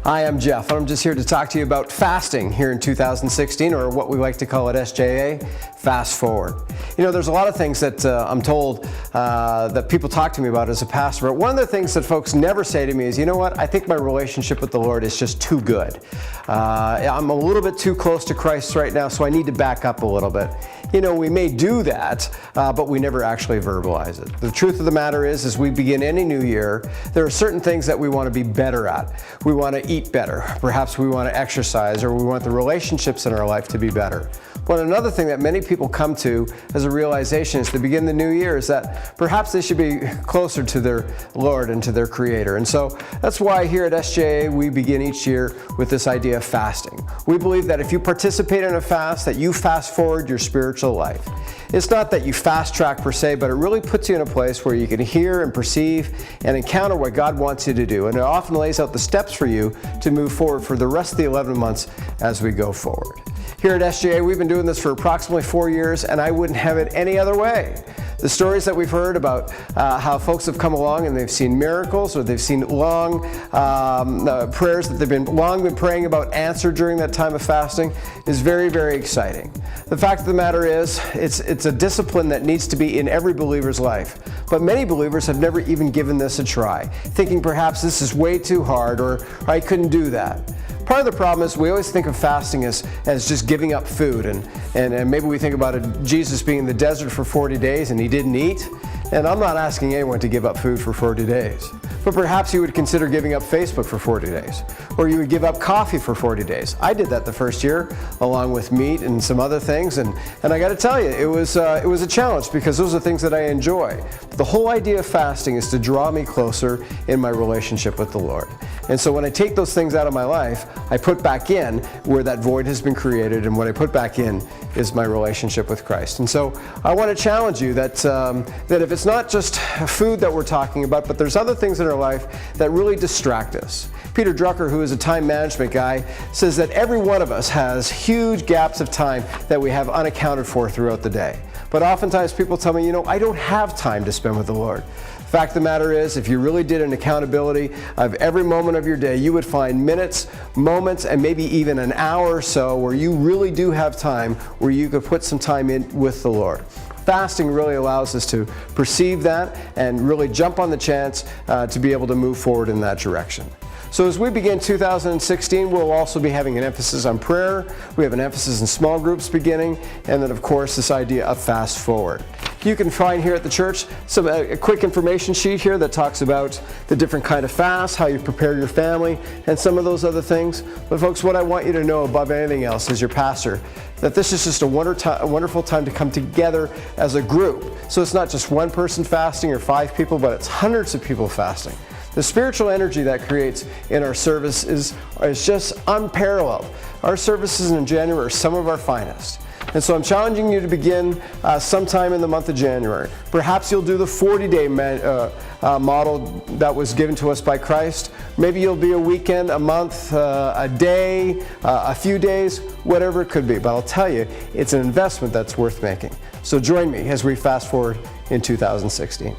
Hi, I'm Jeff, and I'm just here to talk to you about fasting here in 2016, or what we like to call at SJA, Fast Forward. You know, there's a lot of things that I'm told that people talk to me about as a pastor, but one of the things that folks never say to me is, you know what, I think my relationship with the Lord is just too good. I'm a little bit too close to Christ right now, so I need to back up a little bit. You know, we may do that, but we never actually verbalize it. The truth of the matter is, as we begin any new year, there are certain things that we want to be better at. We want to eat better. Perhaps we want to exercise, or we want the relationships in our life to be better. But another thing that many people come to as a realization is to begin the new year is that perhaps they should be closer to their Lord and to their Creator. And so that's why here at SJA we begin each year with this idea of fasting. We believe that if you participate in a fast, that you fast forward your spiritual life. It's not that you fast track per se, but it really puts you in a place where you can hear and perceive and encounter what God wants you to do. And it often lays out the steps for you to move forward for the rest of the 11 months as we go forward. Here at SJA, we've been doing this for approximately 4 years, and I wouldn't have it any other way. The stories that we've heard about how folks have come along and they've seen miracles, or they've seen long prayers that they've long been praying about answered during that time of fasting is very, very exciting. The fact of the matter is, it's a discipline that needs to be in every believer's life. But many believers have never even given this a try, thinking perhaps this is way too hard, or I couldn't do that. Part of the problem is we always think of fasting as just giving up food, and maybe we think about Jesus being in the desert for 40 days and he didn't eat. And I'm not asking anyone to give up food for 40 days. But perhaps you would consider giving up Facebook for 40 days. Or you would give up coffee for 40 days. I did that the first year, along with meat and some other things. And I got to tell you, it was a challenge, because those are things that I enjoy. The whole idea of fasting is to draw me closer in my relationship with the Lord. And so when I take those things out of my life, I put back in where that void has been created, and what I put back in is my relationship with Christ. And so I want to challenge you that if it's not just food that we're talking about, but there's other things in our life that really distract us. Peter Drucker, who is a time management guy, says that every one of us has huge gaps of time that we have unaccounted for throughout the day. But oftentimes people tell me, you know, I don't have time to spend with the Lord. The fact of the matter is, if you really did an accountability of every moment of your day, you would find minutes, moments, and maybe even an hour or so where you really do have time where you could put some time in with the Lord. Fasting really allows us to perceive that and really jump on the chance to be able to move forward in that direction. So as we begin 2016, we'll also be having an emphasis on prayer. We have an emphasis in small groups beginning, and then of course this idea of fast forward. You can find here at the church a quick information sheet here that talks about the different kind of fasts, how you prepare your family, and some of those other things. But folks, what I want you to know above anything else as your pastor, that this is just a wonderful time to come together as a group. So it's not just one person fasting or 5 people, but it's hundreds of people fasting. The spiritual energy that creates in our service is just unparalleled. Our services in January are some of our finest. And so I'm challenging you to begin sometime in the month of January. Perhaps you'll do the 40-day model that was given to us by Christ. Maybe you'll be a weekend, a month, a day, a few days, whatever it could be. But I'll tell you, it's an investment that's worth making. So join me as we fast forward in 2016.